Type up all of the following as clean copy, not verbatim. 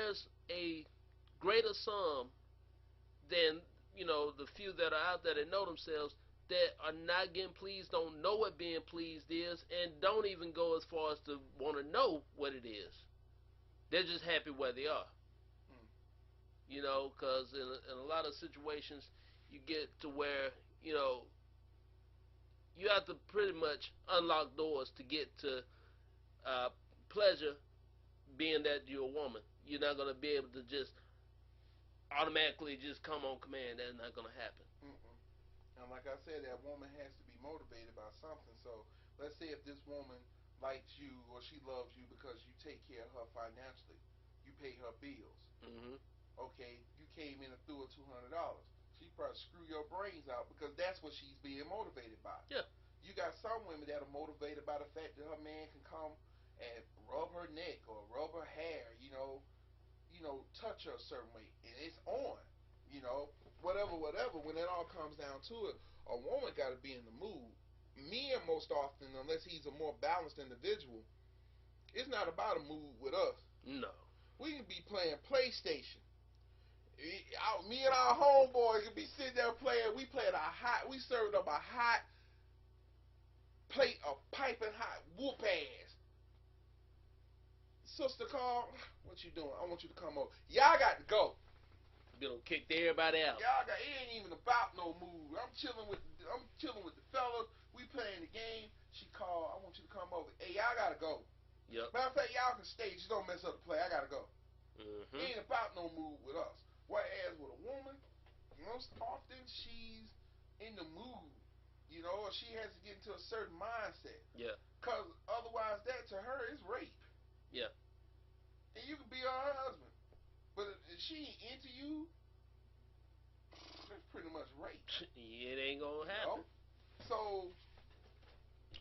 there's a greater sum than, the few that are out there that know themselves, that are not getting pleased, don't know what being pleased is, and don't even go as far as to want to know what it is. They're just happy where they are. Because in a lot of situations, you get to where, you have to pretty much unlock doors to get to pleasure, being that you're a woman. You're not going to be able to just automatically just come on command. That's not going to happen. And like I said, that woman has to be motivated by something. So let's say if this woman likes you or she loves you because you take care of her financially, you pay her bills. Okay, you came in and threw her $200. She probably screw your brains out because that's what she's being motivated by. Yeah. You got some women that are motivated by the fact that her man can come and rub her neck or rub her hair, touch her a certain way, and it's on, whatever. When it all comes down to it, a woman got to be in the mood. Men, most often, unless he's a more balanced individual, it's not about a mood with us. No. We can be playing PlayStation. Me and our homeboys can be sitting there playing. We served up a hot plate of piping hot whoop ass. Sister called, what you doing? I want you to come over. Y'all got to go. Kicked everybody out. It ain't even about no mood. I'm chilling with the fellas. We playing the game. She called, I want you to come over. Hey, y'all gotta go. Yep. Matter of fact, y'all can stay. Just don't mess up the play. I gotta go. It ain't about no mood with us. Whereas with a woman, most often she's in the mood, or she has to get into a certain mindset. Yeah. Because otherwise, that to her is rape. Yeah. And you could be her husband. But if she ain't into you, it's pretty much rape. It ain't going to happen. So,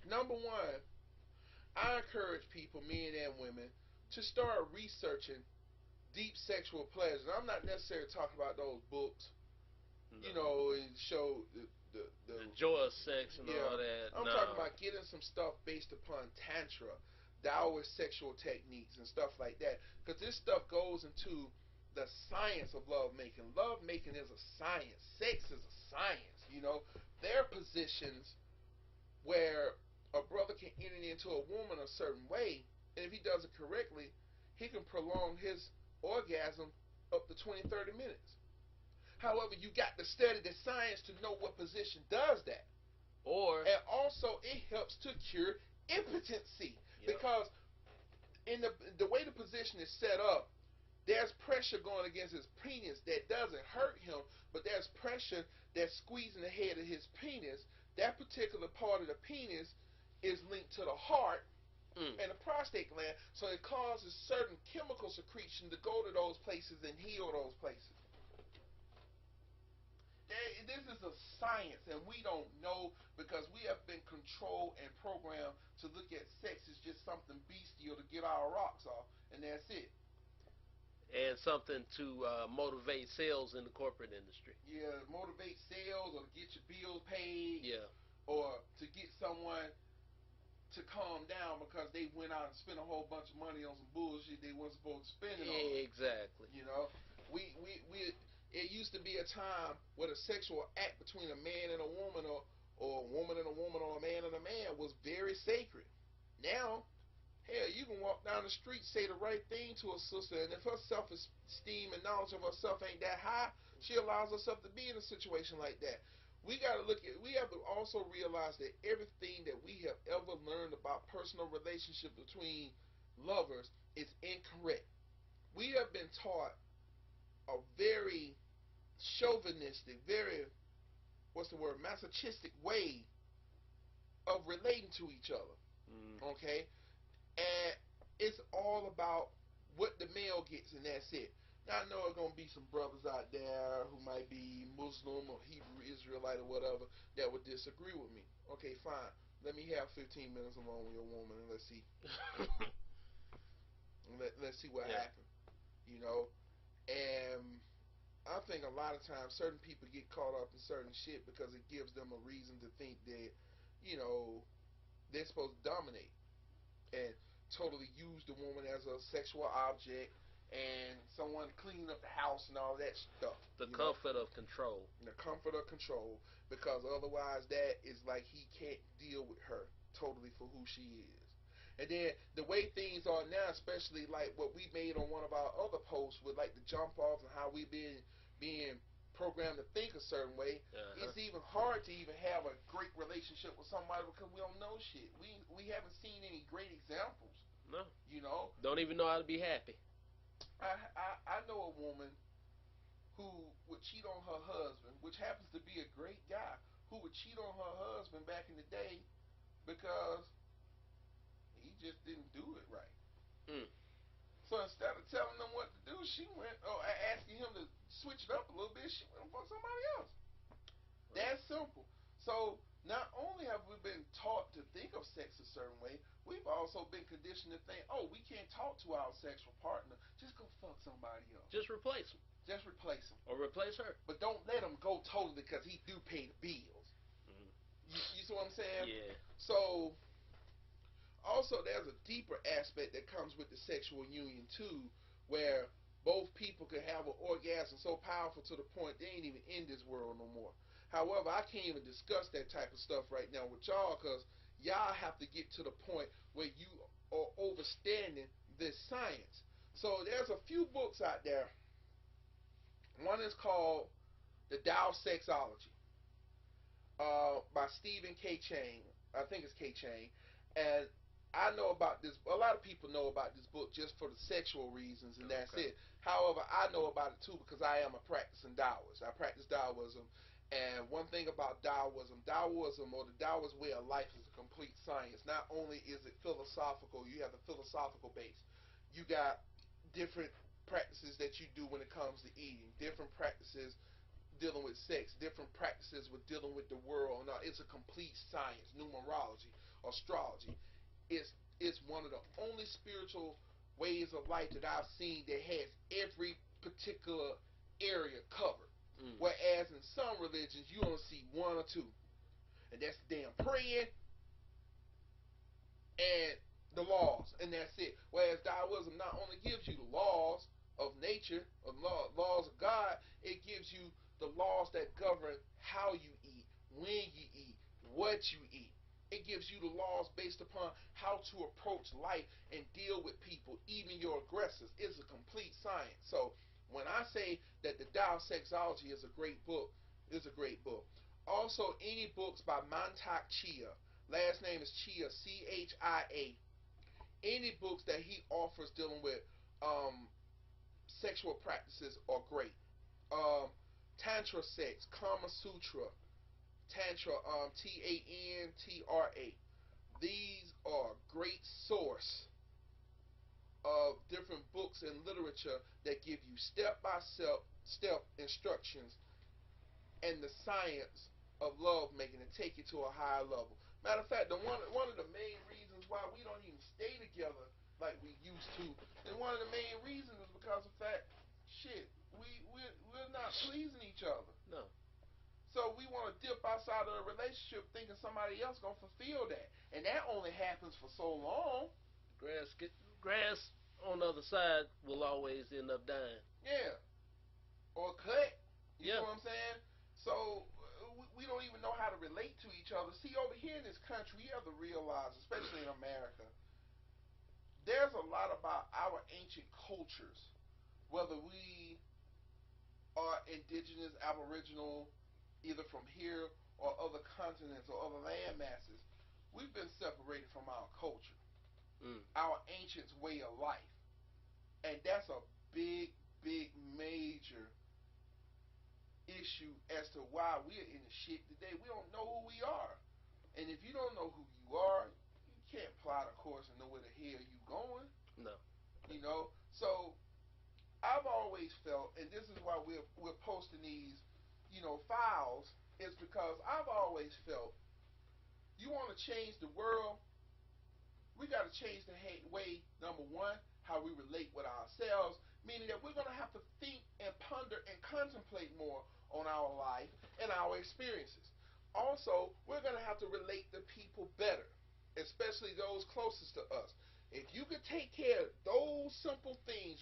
number one, I encourage people, men and women, to start researching deep sexual pleasure. I'm not necessarily talking about those books, and show the joy of sex and all that. I'm talking about getting some stuff based upon tantra, Taoist sexual techniques and stuff like that. Because this stuff goes into the science of love making. Love making is a science. Sex is a science. There are positions where a brother can enter into a woman a certain way, and if he does it correctly, he can prolong his orgasm up to 20-30 minutes. However, you got to study the science to know what position does that. And also, it helps to cure impotency. Yep. Because in the way the position is set up, there's pressure going against his penis that doesn't hurt him, but there's pressure that's squeezing the head of his penis. That particular part of the penis is linked to the heart and the prostate gland, so it causes certain chemical secretion to go to those places and heal those places. This is a science, and we don't know because we have been controlled and programmed to look at sex as just something bestial to get our rocks off, and that's it. And something to motivate sales in the corporate industry. Yeah, motivate sales or to get your bills paid. Yeah. Or to get someone to calm down because they went out and spent a whole bunch of money on some bullshit they weren't supposed to spend it on. Exactly. It used to be a time where the sexual act between a man and a woman, or a woman and a woman, or a man and a man was very sacred. Now, hell, you can walk down the street, say the right thing to a sister, and if her self-esteem and knowledge of herself ain't that high, she allows herself to be in a situation like that. We have to also realize that everything that we have ever learned about personal relationships between lovers is incorrect. We have been taught a very chauvinistic, very, masochistic way of relating to each other. Okay? And it's all about what the male gets, and that's it. Now, I know there's going to be some brothers out there who might be Muslim or Hebrew Israelite or whatever that would disagree with me. Okay, fine. Let me have 15 minutes alone with your woman, and let's see. Let's see what happens. And I think a lot of times certain people get caught up in certain shit because it gives them a reason to think that, they're supposed to dominate and totally use the woman as a sexual object and someone cleaning up the house and all that stuff. The You know, comfort of control. the comfort of control, because otherwise that is like he can't deal with her totally for who she is. And then the way things are now, especially like what we made on one of our other posts with like the jump offs and how we been being programmed to think a certain way, it's even hard to even have a great relationship with somebody because we don't know shit. We haven't seen any great examples. No. You know, Don't even know how to be happy. I know a woman who would cheat on her husband, which happens to be a great guy, who would cheat on her husband back in the day because he just didn't do it right. Mm. So instead of telling them what to do, she went, asking him to switch it up a little bit, she went for somebody else. That's simple. So not only have we been taught to think of sex a certain way, we've also been conditioned to think, oh, we can't talk to our sexual partner. Just go fuck somebody else. Just replace him. Just replace him. Or replace her. But don't let him go totally because he do pay the bills. Mm. You see what I'm saying? Yeah. So also there's a deeper aspect that comes with the sexual union too, where both people can have an orgasm so powerful to the point they ain't even in this world no more. However, I can't even discuss that type of stuff right now with y'all because y'all have to get to the point where you are overstanding this science. So there's a few books out there. One is called The Tao Sexology by Stephen K. Chang. I think it's K. Chang. And I know about this. A lot of people know about this book just for the sexual reasons, and that's it. However, I know about it too because I am a practicing Taoist. I practice Taoism, and one thing about Taoism or the Taoist way of life is a complete science. Not only is it philosophical, you have the philosophical base. You got different practices that you do when it comes to eating, different practices dealing with sex, different practices with dealing with the world. Now, it's a complete science. Numerology, astrology. It's one of the only spiritual ways of life that I've seen that has every particular area covered. Mm. Whereas in some religions you only see one or two, and that's the damn praying and the laws, and that's it. Whereas Taoism not only gives you the laws of nature, of laws of God, it gives you the laws that govern how you eat, when you eat, what you eat. It gives you the laws based upon how to approach life and deal with people, even your aggressors. It's a complete science. So when I say that the Tao Sexology is a great book, it's a great book. Also, any books by Mantak Chia, last name is Chia, Chia. Any books that he offers dealing with sexual practices are great. Tantra sex, Kama Sutra, Tantra, Tantra. These are a great source of different books and literature that give you step instructions and the science of love making and take you to a higher level. Matter of fact, one of the main reasons why we don't even stay together like we used to, and one of the main reasons is because of that shit. We're not pleasing each other. No. So we want to dip outside of the relationship thinking somebody else gonna fulfill that, and that only happens for so long. Grass on the other side will always end up dying. Yeah, or cut. You Yeah. know what I'm saying? So we don't even know how to relate to each other. See, over here in this country, we have to realize, especially in America, there's a lot about our ancient cultures, whether we are indigenous, aboriginal, either from here or other continents or other land masses. We've been separated from our culture, our ancients' way of life. And that's a big, big, major issue as to why we're in the shit today. We don't know who we are. And if you don't know who you are, you can't plot a course and know where the hell you going. No. You know? So I've always felt, and this is why we're posting these, files, is because I've always felt you want to change the world, we got to change the way, number one, how we relate with ourselves, meaning that we're going to have to think and ponder and contemplate more on our life and our experiences. Also, we're going to have to relate to people better, especially those closest to us. If you could take care of those simple things